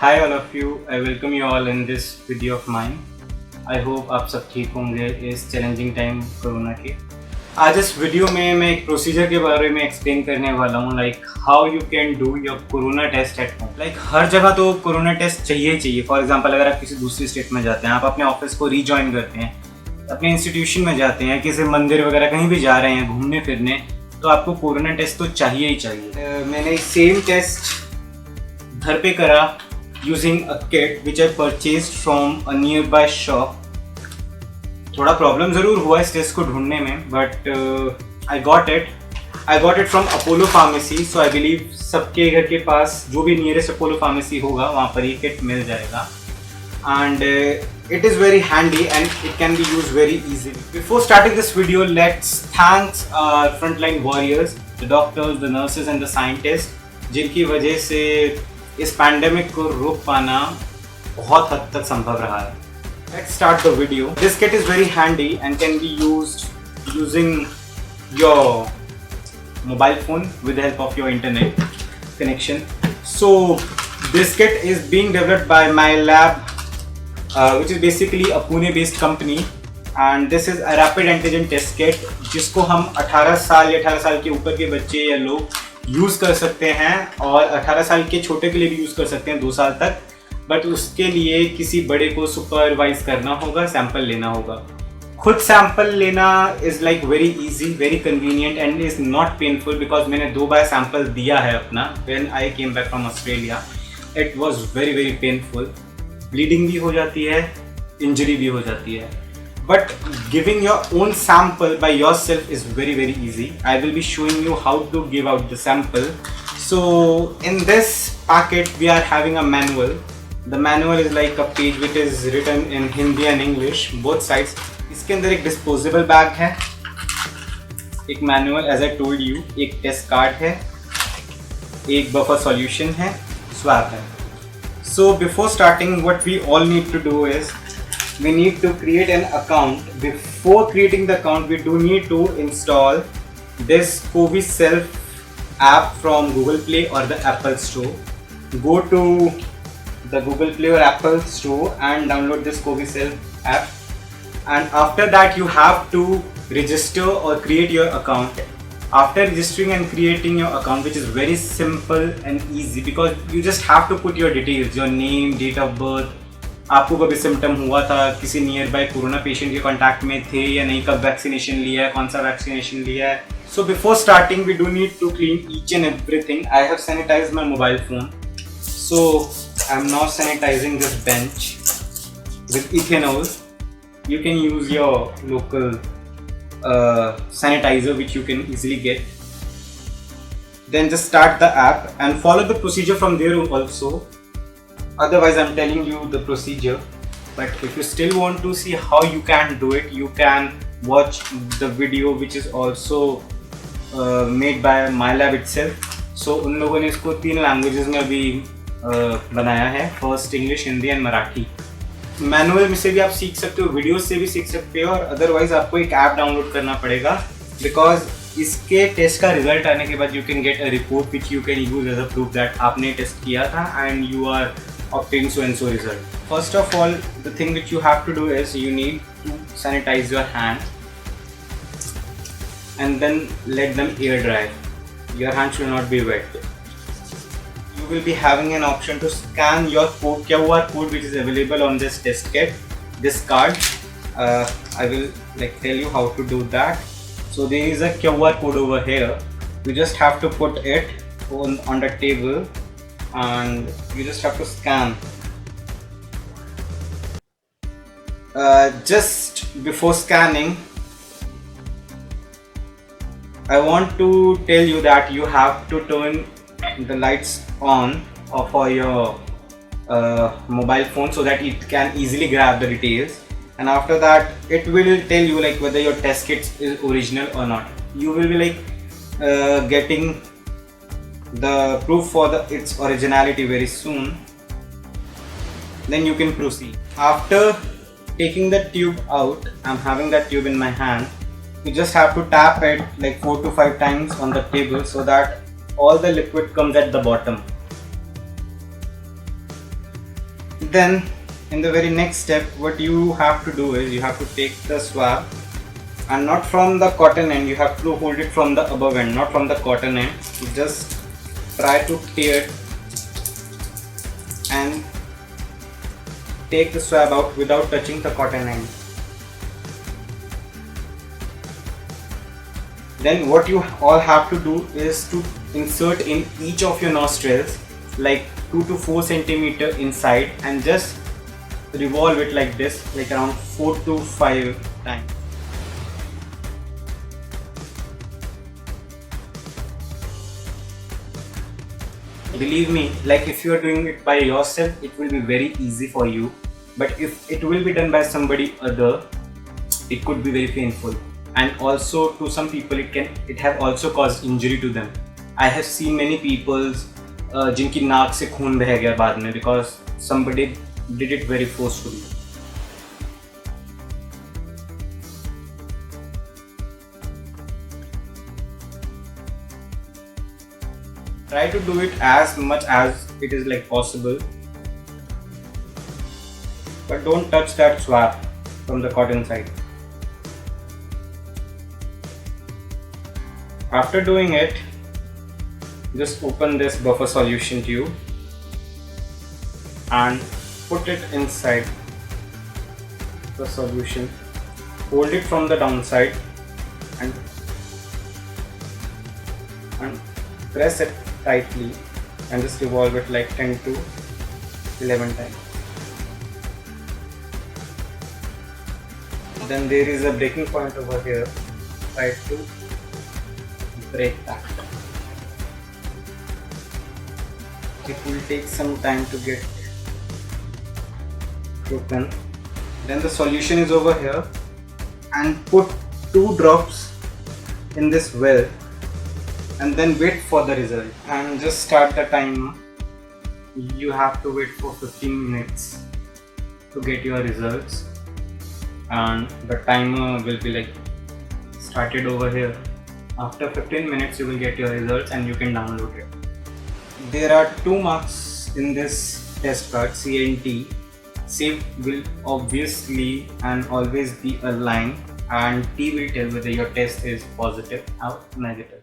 Hi all of you, I welcome you all in this video of mine. I hope आप सब ठीक होंगे इस चैलेंजिंग टाइम कोरोना के। आज इस वीडियो में मैं एक प्रोसीजर के बारे में एक्सप्लेन करने वाला हूँ, like how you can do your corona test at home. Like हर जगह तो कोरोना टेस्ट चाहिए। फॉर एग्जांपल अगर आप किसी दूसरी स्टेट में जाते हैं, आप अपने ऑफिस को रीजॉइन करते हैं, अपने इंस्टीट्यूशन में जाते हैं, किसी मंदिर वगैरह कहीं भी जा रहे हैं घूमने फिरने, तो आपको कोरोना टेस्ट तो चाहिए ही चाहिए। मैंने सेम टेस्ट घर पे करा using a kit which I purchased from a nearby shop. थोड़ा प्रॉब्लम ज़रूर हुआ इस टेस्ट को ढूंढने में, but I got it from Apollo Pharmacy. So I believe सबके घर के पास जो भी नियरेस्ट Apollo Pharmacy होगा वहाँ पर ये किट मिल जाएगा, and it is very handy and it can be used very easily. Before starting this video, let's thank our frontline warriors, the doctors, the nurses and the scientists, जिनकी वजह से इस pandemic को रोक पाना बहुत हद तक संभव रहा है। Let's start the video. This kit is very handy and can be used using your mobile phone with the help of your internet connection. So this kit is being developed by MyLab, which is basically a Pune-based company, and this is a rapid antigen test kit जिसको हम 18 साल या 18 साल के ऊपर के बच्चे या लोग यूज़ कर सकते हैं, और 18 साल के छोटे के लिए भी यूज़ कर सकते हैं 2 साल तक, बट उसके लिए किसी बड़े को सुपरवाइज करना होगा, सैंपल लेना होगा। खुद सैंपल लेना is like very easy, very convenient and is not painful, because मैंने 2 बार सैंपल दिया है अपना when I came back from Australia. It was very very painful, bleeding भी हो जाती है, इंजरी भी हो जाती है, but giving your own sample by yourself is very very easy. I will be showing you how to give out the sample. So in this packet we are having a manual. The manual is like a page which is written in Hindi and English both sides. इसके अंदर एक disposable bag है, एक manual as I told you, एक test card है, एक buffer solution है, swab है. So before starting, what we all need to do is we need to create an account. Before creating the account, we do need to install this CoviSelf app from Google Play or the Apple Store. Go to the Google Play or Apple Store and download this CoviSelf app. And after that, you have to register or create your account. After registering and creating your account, which is very simple and easy, because you just have to put your details, your name, date of birth, आपको कभी symptom हुआ था, किसी near by corona patient के contact में थे या नहीं, कब वैक्सीनेशन लिया है, कौन सा वैक्सीनेशन लिया है। So before starting we do need to clean each and everything. I have sanitised my mobile phone, so I am now sanitising this bench with ethanol. You can use your local sanitizer which you can easily get. Then just start the app and follow the procedure from there also. Otherwise I'm telling you the procedure, but if you still want to see how you can do it, you can watch the video which is also made by MyLab itself. So उन लोगों ने इसको 3 languages में भी बनाया है, first English, Hindi and Marathi. Manual में से भी आप सीख सकते हो, वीडियोस से भी सीख सकते हो, और अदरवाइज आपको एक ऐप डाउनलोड करना पड़ेगा, बिकॉज इसके टेस्ट का रिजल्ट आने के बाद you can get a report which you can use as a proof that आपने टेस्ट किया था and you are obtain so and so result. First of all, the thing which you have to do is you need to sanitize your hands and then let them air dry. Your hands should not be wet. You will be having an option to scan your code, QR code, which is available on this test kit, this card. I will tell you how to do that. So there is a QR code over here. You just have to put it on the table and you just have to scan. Just before scanning, I want to tell you that you have to turn the lights on for your mobile phone so that it can easily grab the details, and after that it will tell you whether your test kit is original or not. You will be getting the proof for its originality very soon. Then you can proceed. After taking the tube out, I'm having that tube in my hand. You just have to tap it 4 to 5 times on the table so that all the liquid comes at the bottom. Then in the very next step, what you have to do is you have to take the swab, and not from the cotton end, you have to hold it from the above end, not from the cotton end. You just try to tear it and take the swab out without touching the cotton end. Then what you all have to do is to insert in each of your nostrils like 2 to 4 centimeter inside, and just revolve it like this, like around 4 to 5 times. Believe me, like if you are doing it by yourself, it will be very easy for you, but if it will be done by somebody other, it could be very painful, and also to some people it have also caused injury to them. I have seen many people जिनकी नाक से खून बह गया बाद में because somebody did it very forcefully. Try to do it as much as it is like possible, but don't touch that swab from the cotton side. After doing it, just open this buffer solution tube and put it inside the solution. Hold it from the downside and press it tightly, and just revolve it like 10 to 11 times. Then there is a breaking point over here. Try to break that. It will take some time to get broken. Then the solution is over here, and put 2 drops in this well, and then wait for the result, and just start the timer. You have to wait for 15 minutes to get your results, and the timer will be like started over here. After 15 minutes you will get your results and you can download it. There are 2 marks in this test card, C and T. C will obviously and always be a line, and T will tell whether your test is positive or negative.